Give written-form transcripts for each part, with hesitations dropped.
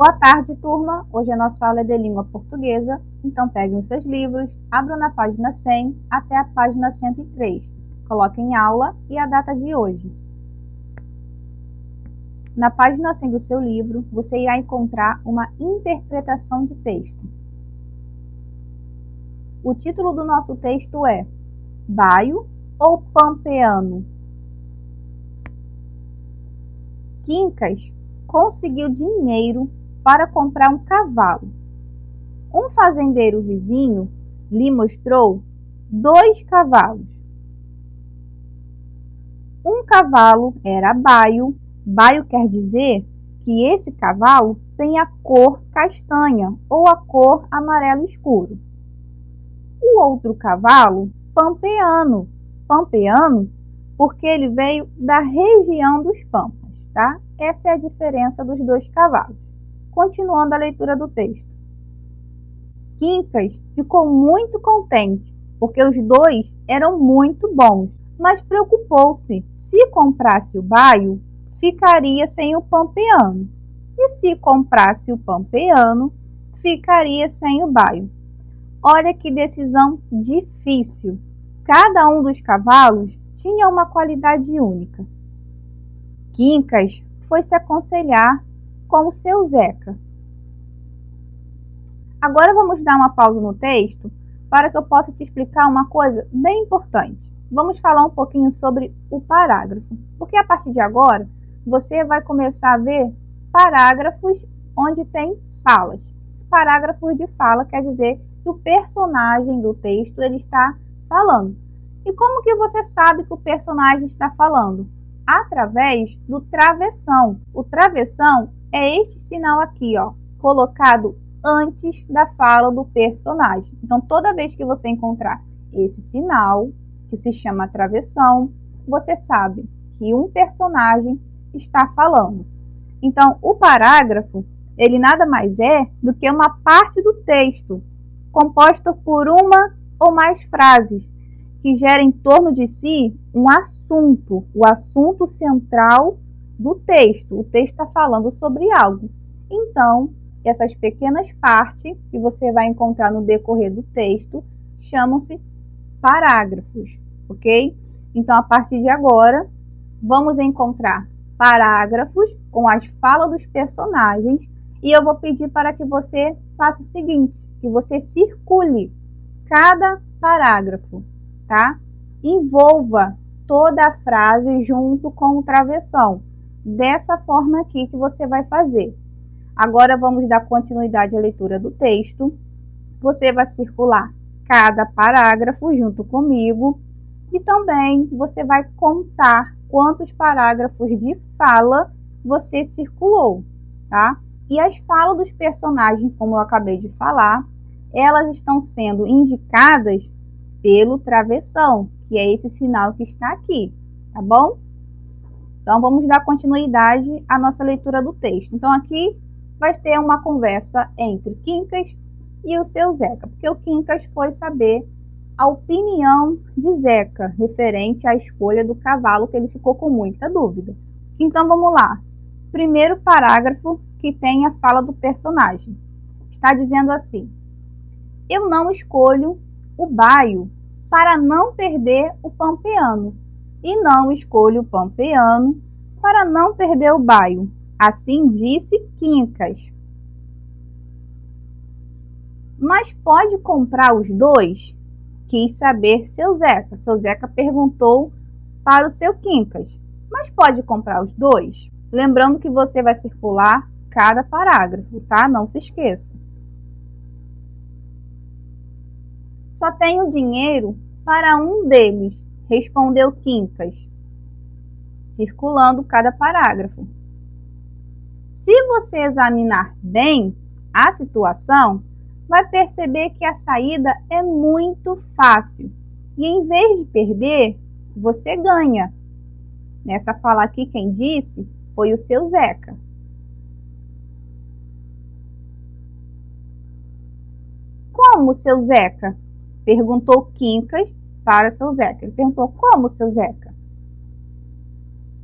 Boa tarde, turma! Hoje a nossa aula é de língua portuguesa, então peguem os seus livros, abram na página 100 até a página 103. Coloquem aula e a data de hoje. Na página 100 do seu livro, você irá encontrar uma interpretação de texto. O título do nosso texto é Baio ou Pampeano? Quincas conseguiu dinheiro para comprar um cavalo. Um fazendeiro vizinho lhe mostrou 2 cavalos. Um cavalo era baio. Baio quer dizer que esse cavalo tem a cor castanha ou a cor amarelo escuro. O outro cavalo, pampeano. Pampeano porque ele veio da região dos Pampas, tá? Essa é a diferença dos 2 cavalos. Continuando a leitura do texto. Quincas ficou muito contente, porque os 2 eram muito bons, mas preocupou-se. Se comprasse o baio, ficaria sem o pampeano. E se comprasse o pampeano, ficaria sem o baio. Olha que decisão difícil. Cada um dos cavalos tinha uma qualidade única. Quincas foi se aconselhar com o seu Zeca. Agora vamos dar uma pausa no texto para que eu possa te explicar uma coisa bem importante. Vamos falar um pouquinho sobre o parágrafo, porque a partir de agora você vai começar a ver parágrafos onde tem falas. Parágrafos de fala quer dizer que o personagem do texto ele está falando. E como que você sabe que o personagem está falando? Através do travessão. O travessão é este sinal aqui, ó, colocado antes da fala do personagem. Então, toda vez que você encontrar esse sinal, que se chama travessão, você sabe que um personagem está falando. Então, o parágrafo, ele nada mais é do que uma parte do texto, composta por uma ou mais frases, que gera em torno de si um assunto, o assunto central do texto. O texto está falando sobre algo. Então, essas pequenas partes que você vai encontrar no decorrer do texto chamam-se parágrafos, ok? Então, a partir de agora, vamos encontrar parágrafos com as falas dos personagens e eu vou pedir para que você faça o seguinte, que você circule cada parágrafo, tá? Envolva toda a frase junto com o travessão. Dessa forma aqui que você vai fazer. Agora vamos dar continuidade à leitura do texto. Você vai circular cada parágrafo junto comigo e também você vai contar quantos parágrafos de fala você circulou, tá? E as falas dos personagens, como eu acabei de falar, elas estão sendo indicadas pelo travessão, que é esse sinal que está aqui, tá bom? Então, vamos dar continuidade à nossa leitura do texto. Então, aqui vai ter uma conversa entre Quincas e o seu Zeca, porque o Quincas foi saber a opinião de Zeca, referente à escolha do cavalo, que ele ficou com muita dúvida. Então, vamos lá. Primeiro parágrafo que tem a fala do personagem. Está dizendo assim: eu não escolho o baio para não perder o pampeano, e não escolho o pampeano para não perder o baio. Assim disse Quincas. Mas pode comprar os 2? Quis saber seu Zeca. Seu Zeca perguntou para o seu Quincas. Mas pode comprar os 2? Lembrando que você vai circular cada parágrafo, tá? Não se esqueça. Só tenho dinheiro para um deles, respondeu Quincas, circulando cada parágrafo. Se você examinar bem a situação, vai perceber que a saída é muito fácil. E em vez de perder, você ganha. Nessa fala aqui, quem disse foi o seu Zeca. Como, seu Zeca? Perguntou Quincas para seu Zeca. Ele perguntou, como, seu Zeca?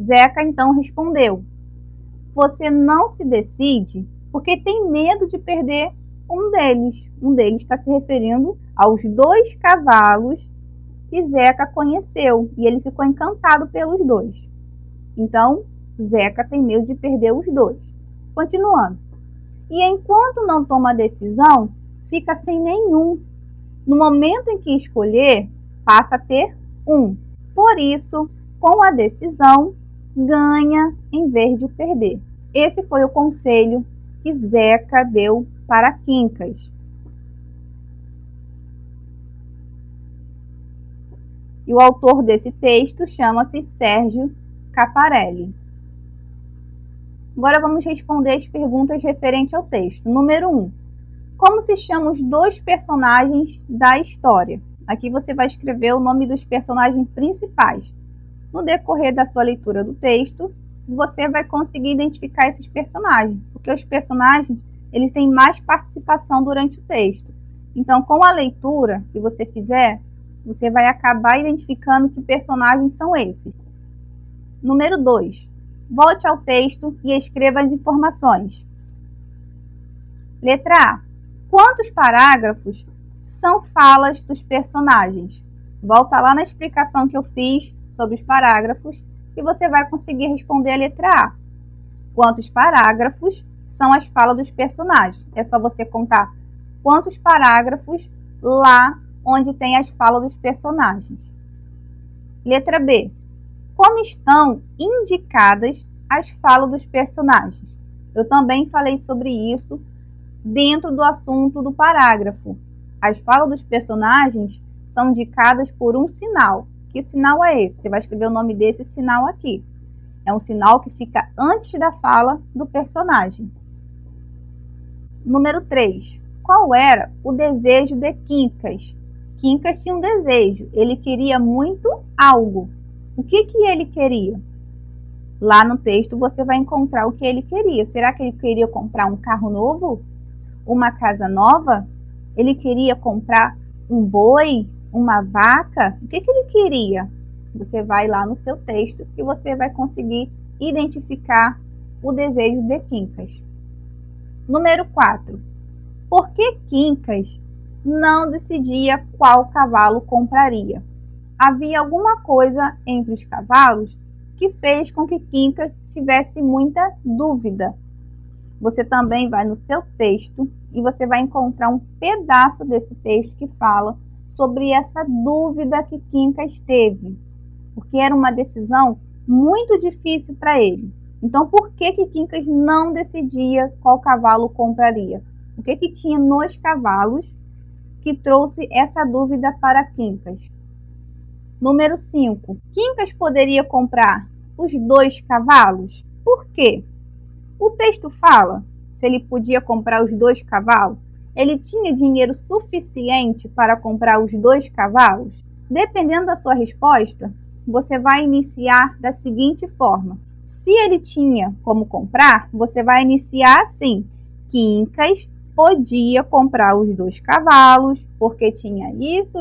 Zeca então respondeu: você não se decide porque tem medo de perder um deles. Um deles está se referindo aos 2 cavalos que Zeca conheceu e ele ficou encantado pelos 2. Então, Zeca tem medo de perder os 2. Continuando. E enquanto não toma decisão, fica sem nenhum. No momento em que escolher, passa a ter um. Por isso, com a decisão, ganha em vez de perder. Esse foi o conselho que Zeca deu para Quincas. E o autor desse texto chama-se Sérgio Caparelli. Agora vamos responder as perguntas referentes ao texto. Número 1. Como se chamam os 2 personagens da história? Aqui você vai escrever o nome dos personagens principais. No decorrer da sua leitura do texto, você vai conseguir identificar esses personagens, porque os personagens eles têm mais participação durante o texto. Então, com a leitura que você fizer, você vai acabar identificando que personagens são esses. Número 2. Volte ao texto e escreva as informações. Letra A. Quantos parágrafos são falas dos personagens? Volta lá na explicação que eu fiz sobre os parágrafos e você vai conseguir responder a letra A. Quantos parágrafos são as falas dos personagens? É só você contar quantos parágrafos lá onde tem as falas dos personagens. Letra B. Como estão indicadas as falas dos personagens? Eu também falei sobre isso dentro do assunto do parágrafo. As falas dos personagens são indicadas por um sinal. Que sinal é esse? Você vai escrever o nome desse sinal aqui. É um sinal que fica antes da fala do personagem. Número 3. Qual era o desejo de Quincas? Quincas tinha um desejo. Ele queria muito algo. O que ele queria? Lá no texto você vai encontrar o que ele queria. Será que ele queria comprar um carro novo? Uma casa nova? Ele queria comprar um boi? Uma vaca? O que ele queria? Você vai lá no seu texto e você vai conseguir identificar o desejo de Quincas. Número 4. Por que Quincas não decidia qual cavalo compraria? Havia alguma coisa entre os cavalos que fez com que Quincas tivesse muita dúvida. Você também vai no seu texto e você vai encontrar um pedaço desse texto que fala sobre essa dúvida que Quincas teve, porque era uma decisão muito difícil para ele. Então, por que Quincas não decidia qual cavalo compraria? O que tinha nos cavalos que trouxe essa dúvida para Quincas? Número 5. Quincas poderia comprar os 2 cavalos? Por quê? O texto fala se ele podia comprar os 2 cavalos. Ele tinha dinheiro suficiente para comprar os 2 cavalos? Dependendo da sua resposta, você vai iniciar da seguinte forma. Se ele tinha como comprar, você vai iniciar assim. Quincas podia comprar os 2 cavalos, porque tinha isso.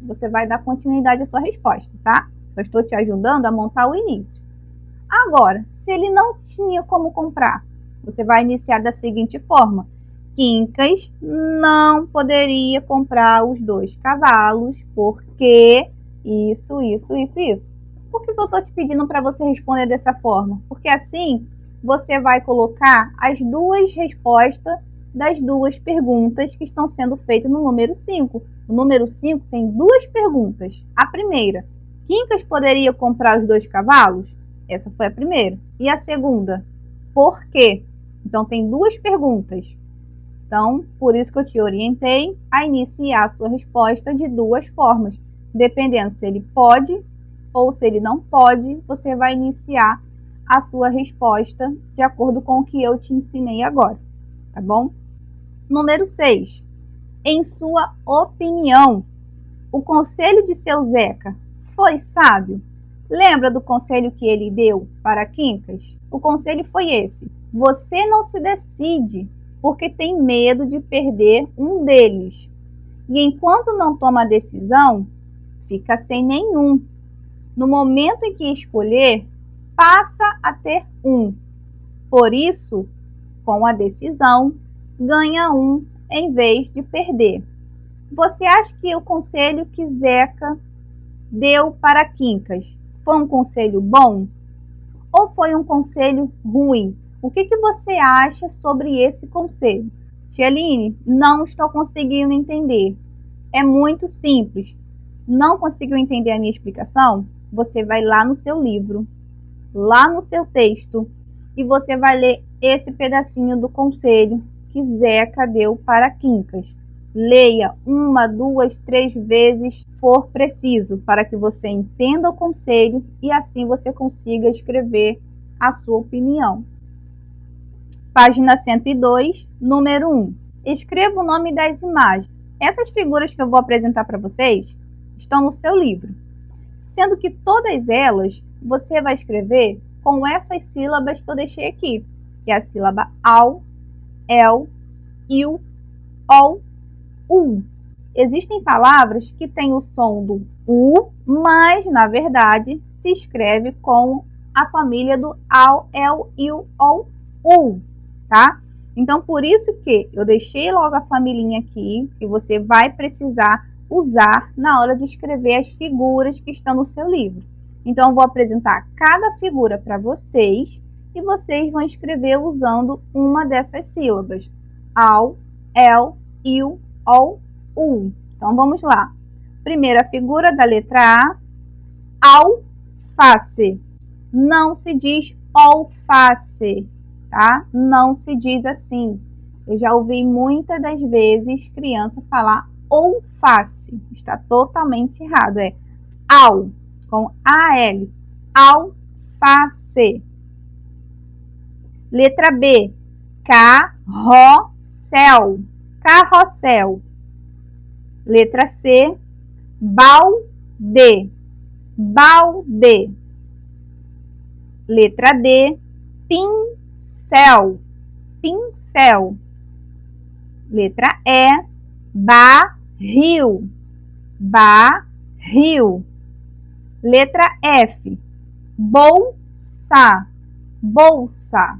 Você vai dar continuidade à sua resposta, tá? Só estou te ajudando a montar o início. Agora, se ele não tinha como comprar, você vai iniciar da seguinte forma. Quincas não poderia comprar os 2 cavalos, porque isso. Por que eu estou te pedindo para você responder dessa forma? Porque assim você vai colocar as 2 respostas das 2 perguntas que estão sendo feitas no número 5. O número 5 tem 2 perguntas. A primeira, Quincas poderia comprar os 2 cavalos? Essa foi a primeira. E a segunda, por quê? Então tem 2 perguntas. Então, por isso que eu te orientei a iniciar a sua resposta de 2 formas. Dependendo se ele pode ou se ele não pode, você vai iniciar a sua resposta de acordo com o que eu te ensinei agora, tá bom? Número 6. Em sua opinião, o conselho de seu Zeca foi sábio? Lembra do conselho que ele deu para Quincas? O conselho foi esse. Você não se decide porque tem medo de perder um deles. E enquanto não toma a decisão, fica sem nenhum. No momento em que escolher, passa a ter um. Por isso, com a decisão, ganha 1 em vez de perder. Você acha que o conselho que Zeca deu para Quincas foi um conselho bom ou foi um conselho ruim? O que você acha sobre esse conselho? Tia Aline, não estou conseguindo entender. É muito simples. Não conseguiu entender a minha explicação? Você vai lá no seu livro, lá no seu texto, e você vai ler esse pedacinho do conselho que Zeca deu para Quincas. Leia 1, 2, 3 vezes for preciso, para que você entenda o conselho e assim você consiga escrever a sua opinião. Página 102, número 1. Escreva o nome das imagens. Essas figuras que eu vou apresentar para vocês estão no seu livro, sendo que todas elas você vai escrever com essas sílabas que eu deixei aqui, que é a sílaba ao, el, il, ol, u. Existem palavras que têm o som do u, mas na verdade se escreve com a família do ao, el, il, ol, u, tá? Então, por isso que eu deixei logo a família aqui, que você vai precisar usar na hora de escrever as figuras que estão no seu livro. Então, eu vou apresentar cada figura para vocês e vocês vão escrever usando uma dessas sílabas. Ao, el, il, ol, u. Então, vamos lá. Primeira figura da letra A, alface. Não se diz alface, tá? Não se diz assim. Eu já ouvi muitas das vezes criança falar alface. Está totalmente errado. É al, com A-L. Alface. Letra B. Carrossel. Carrossel. Letra C. Balde. Balde. Letra D. Pincel. Pincel. Letra E. Barril. Barril. Letra F. Bolsa. Bolsa.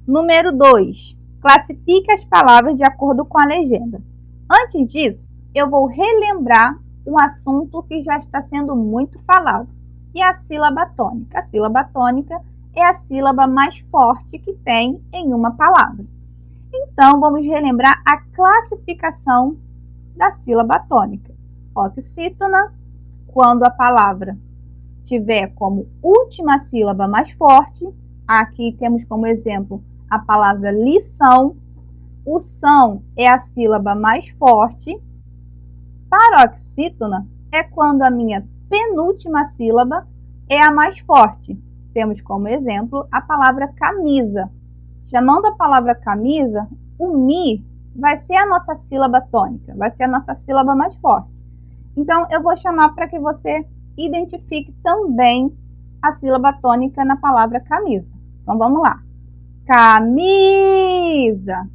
Número 2. Classifique as palavras de acordo com a legenda. Antes disso, eu vou relembrar um assunto que já está sendo muito falado, que é a sílaba tônica. A sílaba tônica é a sílaba mais forte que tem em uma palavra. Então, vamos relembrar a classificação da sílaba tônica. Oxítona, quando a palavra tiver como última sílaba mais forte. Aqui temos como exemplo a palavra lição. O são é a sílaba mais forte. Paroxítona é quando a minha penúltima sílaba é a mais forte. Temos como exemplo a palavra camisa. Chamando a palavra camisa, o mi vai ser a nossa sílaba tônica, vai ser a nossa sílaba mais forte. Então, eu vou chamar para que você identifique também a sílaba tônica na palavra camisa. Então, vamos lá. Camisa.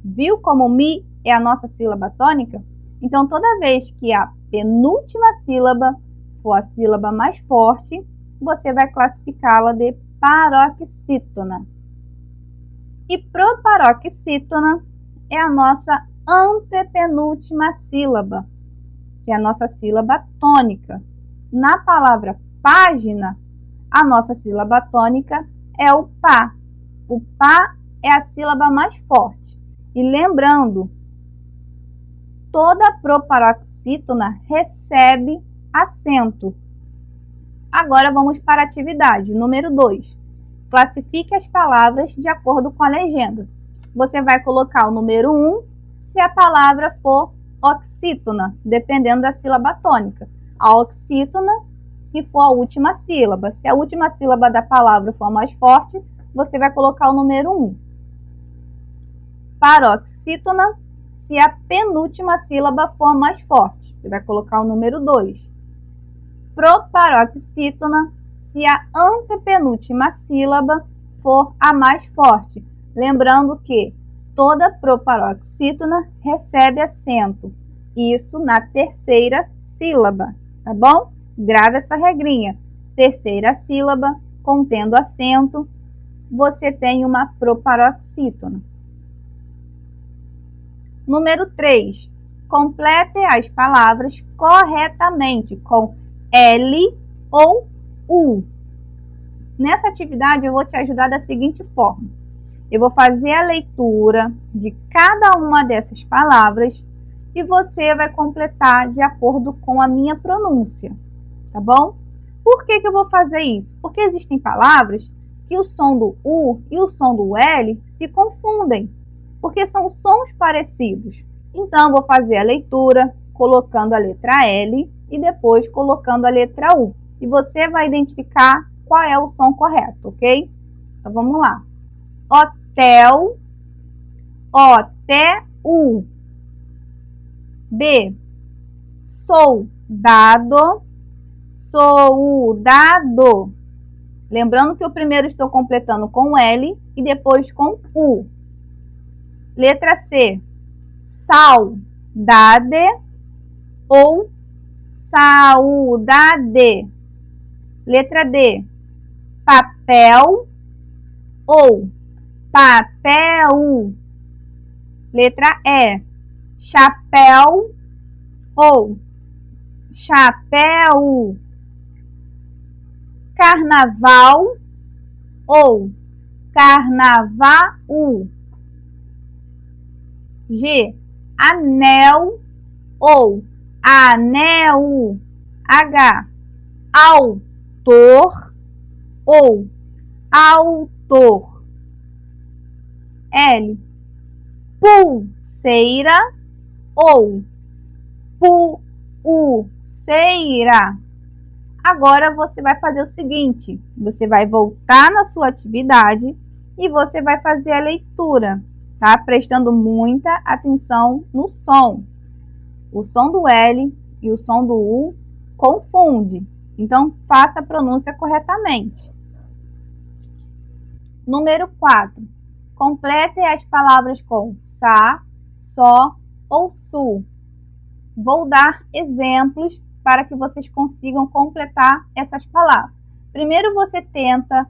Viu como mi é a nossa sílaba tônica? Então, toda vez que a penúltima sílaba for a sílaba mais forte, você vai classificá-la de paroxítona. E proparoxítona é a nossa antepenúltima sílaba, que é a nossa sílaba tônica. Na palavra página, a nossa sílaba tônica é o pá. O pá é a sílaba mais forte. E lembrando, toda proparoxítona recebe acento. Agora vamos para a atividade número 2. Classifique as palavras de acordo com a legenda. Você vai colocar o número 1 se a palavra for oxítona, dependendo da sílaba tônica. A oxítona, se for a última sílaba. Se a última sílaba da palavra for mais forte, você vai colocar o número 1. Paroxítona, se a penúltima sílaba for mais forte, você vai colocar o número 2. Proparoxítona, se a antepenúltima sílaba for a mais forte. Lembrando que toda proparoxítona recebe acento. Isso na terceira sílaba, tá bom? Grave essa regrinha. Terceira sílaba contendo acento. você tem uma proparoxítona. Número 3. Complete as palavras corretamente com L ou U. Nessa atividade, eu vou te ajudar da seguinte forma. Eu vou fazer a leitura de cada uma dessas palavras e você vai completar de acordo com a minha pronúncia, tá bom? Por que eu vou fazer isso? Porque existem palavras que o som do U e o som do L se confundem, porque são sons parecidos. Então, eu vou fazer a leitura colocando a letra L e depois colocando a letra U. E você vai identificar qual é o som correto, ok? Então, vamos lá. Hotel, O-T-U. B. Soldado, soldado. Lembrando que o primeiro estou completando com L e depois com U. Letra C. Saudade ou saudade. Letra D. Papel ou papel. Letra E. Chapéu ou chapéu. Carnaval ou carnaval. G. Anel ou anel. H. Autor ou autor. L. Pulseira ou pulseira. Agora você vai fazer o seguinte, você vai voltar na sua atividade e você vai fazer a leitura, tá? Prestando muita atenção no som. O som do L e o som do U confunde, então faça a pronúncia corretamente. Número 4. Complete as palavras com sa, só ou su. Vou dar exemplos para que vocês consigam completar essas palavras. Primeiro você tenta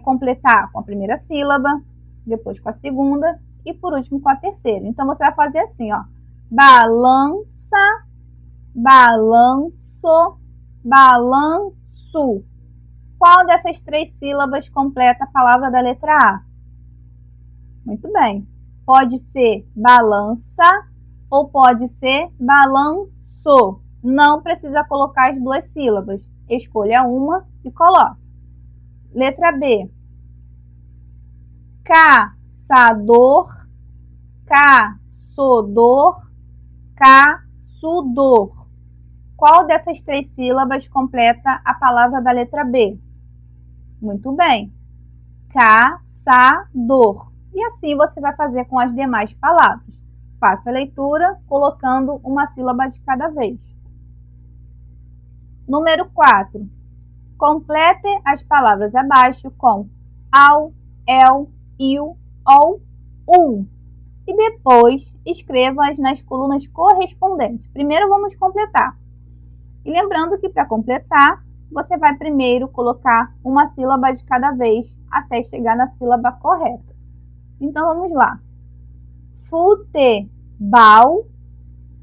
completar com a primeira sílaba, depois com a segunda e por último com a terceira. Então você vai fazer assim, ó. Balança, balanço, balanço. Qual dessas 3 sílabas completa a palavra da letra A? Muito bem. Pode ser balança ou pode ser balanço. Não precisa colocar as 2 sílabas. Escolha uma e coloque. Letra B. Caçador, caçador, caçudor. Qual dessas 3 sílabas completa a palavra da letra B? Muito bem. Caçador. E assim você vai fazer com as demais palavras. Faça a leitura colocando uma sílaba de cada vez. Número 4. Complete as palavras abaixo com ao, el, il, ou, e depois escreva-as nas colunas correspondentes. Primeiro vamos completar. E lembrando que para completar, você vai primeiro colocar uma sílaba de cada vez até chegar na sílaba correta. Então vamos lá. Futebol,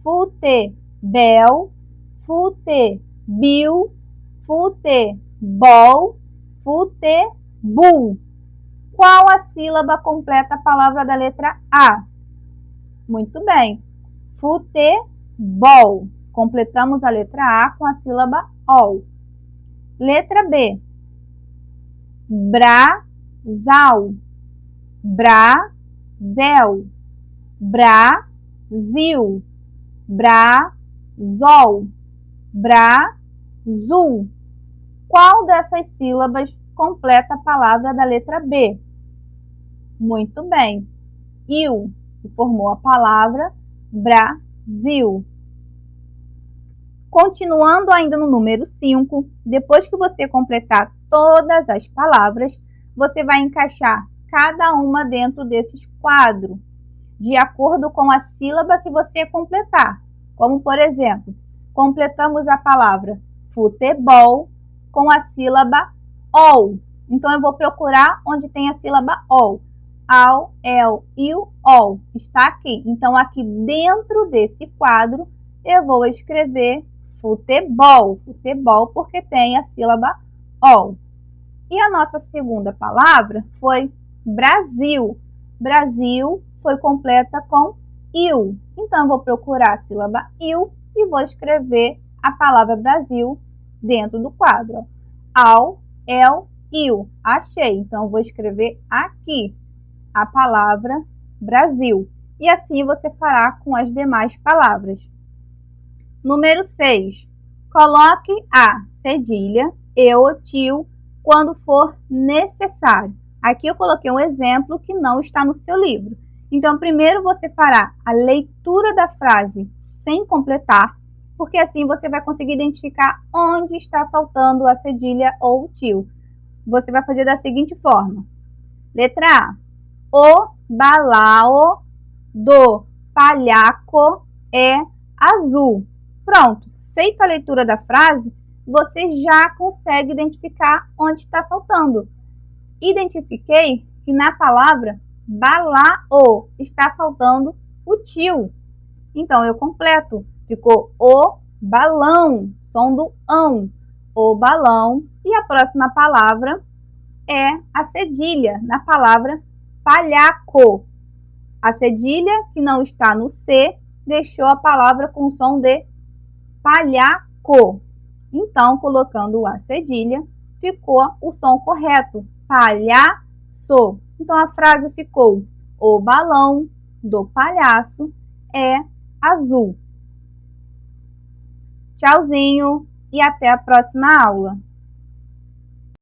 futebel, futebil, futebol, futebol. Qual a sílaba completa a palavra da letra A? Muito bem. Futebol. Completamos a letra A com a sílaba OL. Letra B. Brasal, Brazel, Brasil, Brazol, Brazul. Qual dessas sílabas completa a palavra da letra B? Muito bem. Il, que formou a palavra Brasil. Continuando ainda no número 5, depois que você completar todas as palavras, você vai encaixar cada uma dentro desses quadros, de acordo com a sílaba que você completar. Como, por exemplo, completamos a palavra futebol com a sílaba OL. Então, eu vou procurar onde tem a sílaba OL. Ao, el, il, ol. Está aqui. Então, aqui dentro desse quadro, eu vou escrever futebol. Futebol, porque tem a sílaba OL. E a nossa segunda palavra foi Brasil. Brasil foi completa com il. Então, eu vou procurar a sílaba il e vou escrever a palavra Brasil dentro do quadro. Ao, el, il. Achei. Então, eu vou escrever aqui a palavra Brasil. E assim você fará com as demais palavras. Número 6. Coloque a cedilha e o tio quando for necessário. Aqui eu coloquei um exemplo que não está no seu livro. Então, primeiro você fará a leitura da frase sem completar, porque assim você vai conseguir identificar onde está faltando a cedilha ou o tio. Você vai fazer da seguinte forma. Letra A. O balao do palhaco é azul. Pronto, feita a leitura da frase, você já consegue identificar onde está faltando. Identifiquei que na palavra balao está faltando o tio. Então, eu completo. Ficou o balão, som do ão. O balão. E a próxima palavra é a cedilha, na palavra palhaco. A cedilha, que não está no C, deixou a palavra com o som de palhaco. Então, colocando a cedilha, ficou o som correto, palhaço. Então, a frase ficou: o balão do palhaço é azul. Tchauzinho e até a próxima aula.